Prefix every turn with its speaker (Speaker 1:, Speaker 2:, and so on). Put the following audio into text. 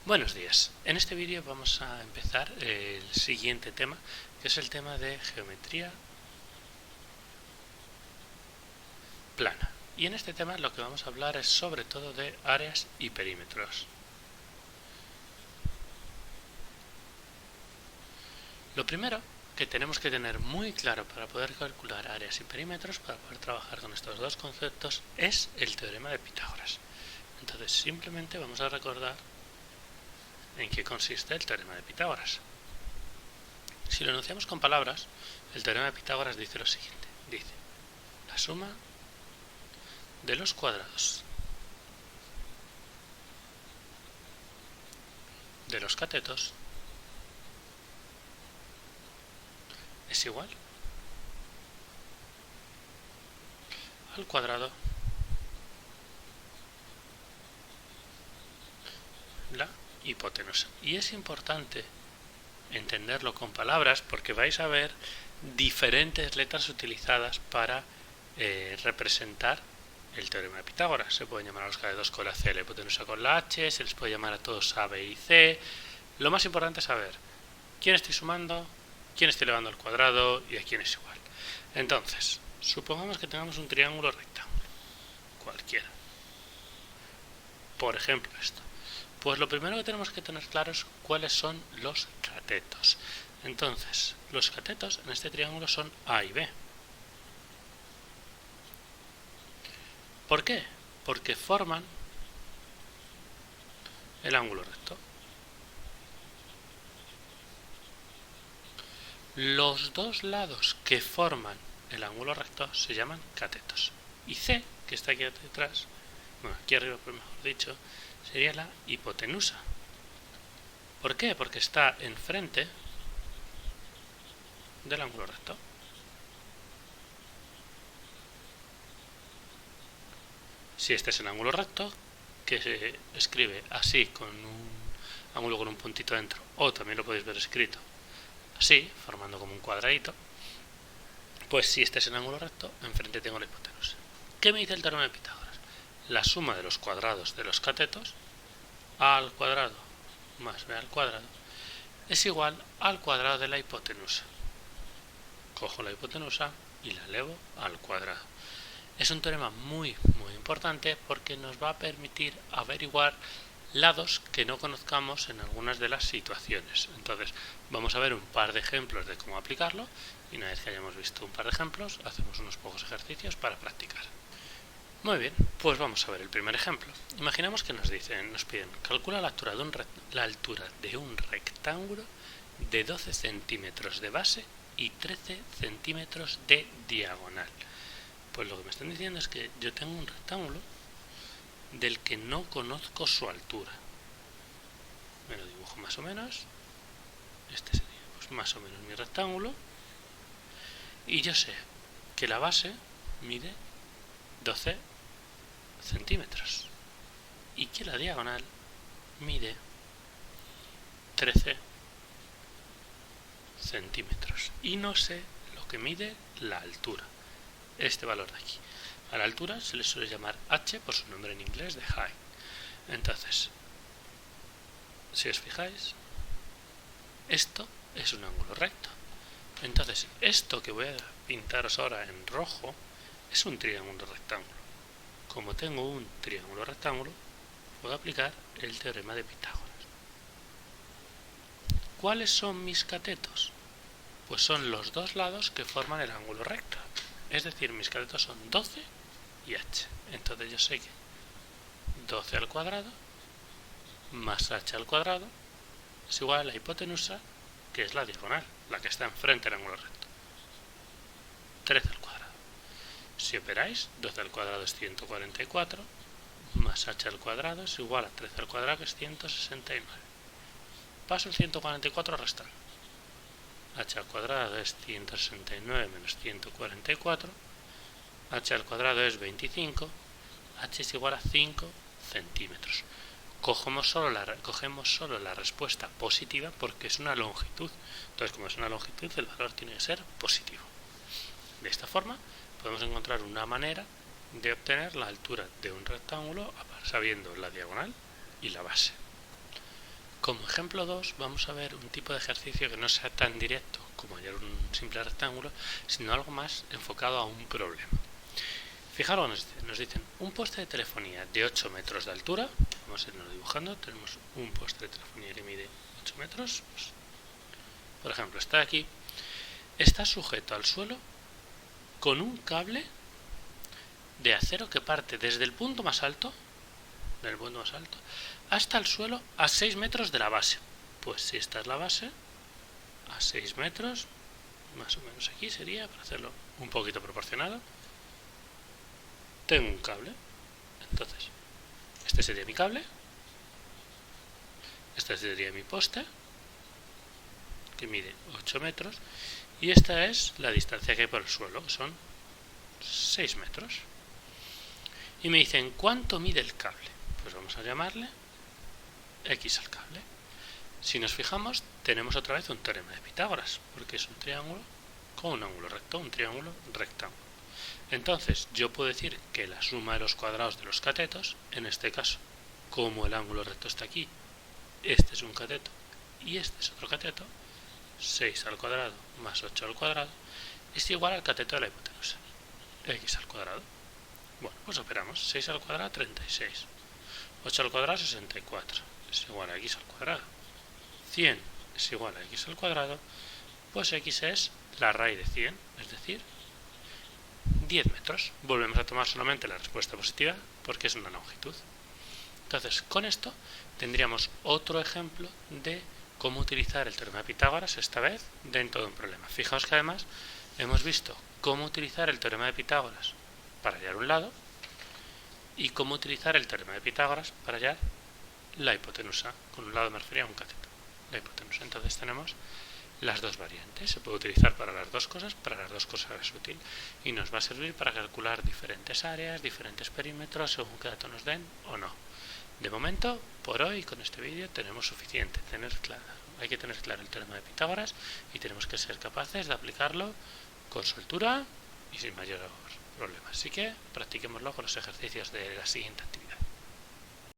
Speaker 1: Buenos días. En este vídeo vamos a empezar el siguiente tema, que es el tema de geometría plana. Y en este tema lo que vamos a hablar es sobre todo de áreas y perímetros. Lo primero que tenemos que tener muy claro para poder calcular áreas y perímetros, para poder trabajar con estos dos conceptos, es el teorema de Pitágoras. Entonces simplemente vamos a recordar en qué consiste el teorema de Pitágoras. Si lo enunciamos con palabras, el teorema de Pitágoras dice lo siguiente. Dice, la suma de los cuadrados de los catetos es igual al cuadrado la hipotenusa. Y es importante entenderlo con palabras porque vais a ver diferentes letras utilizadas para representar el teorema de Pitágoras. Se pueden llamar a los catetos con la C, la hipotenusa con la H, se les puede llamar a todos A, B y C. Lo más importante es saber quién estoy sumando, quién estoy elevando al cuadrado y a quién es igual. Entonces, supongamos que tengamos un triángulo rectángulo, cualquiera. Por ejemplo esto. Pues lo primero que tenemos que tener claro es cuáles son los catetos. Entonces, los catetos en este triángulo son A y B. ¿Por qué? Porque forman el ángulo recto. Los dos lados que forman el ángulo recto se llaman catetos. Y C, que está aquí detrás, bueno, aquí arriba, pero mejor dicho, sería la hipotenusa. ¿Por qué? Porque está enfrente del ángulo recto. Si este es el ángulo recto, que se escribe así con un ángulo con un puntito dentro, o también lo podéis ver escrito así, formando como un cuadradito, pues si este es el ángulo recto, enfrente tengo la hipotenusa. ¿Qué me dice el teorema de Pitágoras? La suma de los cuadrados de los catetos, A al cuadrado más B al cuadrado, es igual al cuadrado de la hipotenusa. Cojo la hipotenusa y la elevo al cuadrado. Es un teorema muy importante porque nos va a permitir averiguar lados que no conozcamos en algunas de las situaciones. Entonces vamos a ver un par de ejemplos de cómo aplicarlo y una vez que hayamos visto un par de ejemplos hacemos unos pocos ejercicios para practicar. Muy bien, pues vamos a ver el primer ejemplo. Imaginamos que nos piden calcula la altura de un rectángulo de 12 centímetros de base y 13 centímetros de diagonal. Pues lo que me están diciendo es que yo tengo un rectángulo del que no conozco su altura. Me lo dibujo más o menos. Este sería pues más o menos mi rectángulo. Y yo sé que la base mide 12 centímetros y que la diagonal mide 13 centímetros. Y no sé lo que mide la altura. Este valor de aquí. A la altura se le suele llamar h por su nombre en inglés de height. Entonces, si os fijáis, esto es un ángulo recto. Entonces, esto que voy a pintaros ahora en rojo es un triángulo rectángulo. Como tengo un triángulo rectángulo, puedo aplicar el teorema de Pitágoras. ¿Cuáles son mis catetos? Pues son los dos lados que forman el ángulo recto. Es decir, mis catetos son 12 y h. Entonces yo sé que 12 al cuadrado más h al cuadrado es igual a la hipotenusa, que es la diagonal, la que está enfrente del ángulo recto. 13 al cuadrado. Si operáis, 12 al cuadrado es 144, más h al cuadrado es igual a 13 al cuadrado, que es 169. Paso el 144 restando. H al cuadrado es 169 menos 144, h al cuadrado es 25, h es igual a 5 centímetros. Cogemos solo la respuesta positiva porque es una longitud. Entonces, como es una longitud, el valor tiene que ser positivo. De esta forma, podemos encontrar una manera de obtener la altura de un rectángulo sabiendo la diagonal y la base. Como ejemplo 2 vamos a ver un tipo de ejercicio que no sea tan directo como hallar un simple rectángulo, sino algo más enfocado a un problema. Fijaros, nos dicen un poste de telefonía de 8 metros de altura. Vamos a irnos dibujando. Tenemos un poste de telefonía que mide 8 metros. Pues, por ejemplo, está aquí. Está sujeto al suelo con un cable de acero que parte desde el punto más alto, hasta el suelo a 6 metros de la base. Pues si esta es la base, a 6 metros, más o menos aquí sería, para hacerlo un poquito proporcionado, tengo un cable. Entonces, este sería mi cable, este sería mi poste, que mide 8 metros, y esta es la distancia que hay por el suelo, que son 6 metros. Y me dicen, ¿cuánto mide el cable? Pues vamos a llamarle X al cable. Si nos fijamos, tenemos otra vez un teorema de Pitágoras, porque es un triángulo con un ángulo recto, un triángulo rectángulo. Entonces, yo puedo decir que la suma de los cuadrados de los catetos, en este caso, como el ángulo recto está aquí, este es un cateto y este es otro cateto, 6 al cuadrado más 8 al cuadrado, es igual al cateto de la hipotenusa, X al cuadrado. Bueno, pues operamos. 6 al cuadrado, 36. 8 al cuadrado, 64. Es igual a X al cuadrado. 100 es igual a X al cuadrado. Pues X es la raíz de 100, es decir, 10 metros. Volvemos a tomar solamente la respuesta positiva porque es una longitud. Entonces, con esto tendríamos otro ejemplo de cómo utilizar el teorema de Pitágoras, esta vez dentro de un problema. Fijaos que además hemos visto cómo utilizar el teorema de Pitágoras para hallar un lado y cómo utilizar el teorema de Pitágoras para hallar la hipotenusa. Con un lado me refería a un cateto, la hipotenusa. Entonces tenemos las dos variantes. Se puede utilizar para las dos cosas es útil y nos va a servir para calcular diferentes áreas, diferentes perímetros según qué dato nos den o no. De momento, por hoy, con este vídeo tenemos suficiente. Hay que tener claro el teorema de Pitágoras y tenemos que ser capaces de aplicarlo con soltura y sin mayor problema. Así que practiquémoslo con los ejercicios de la siguiente actividad.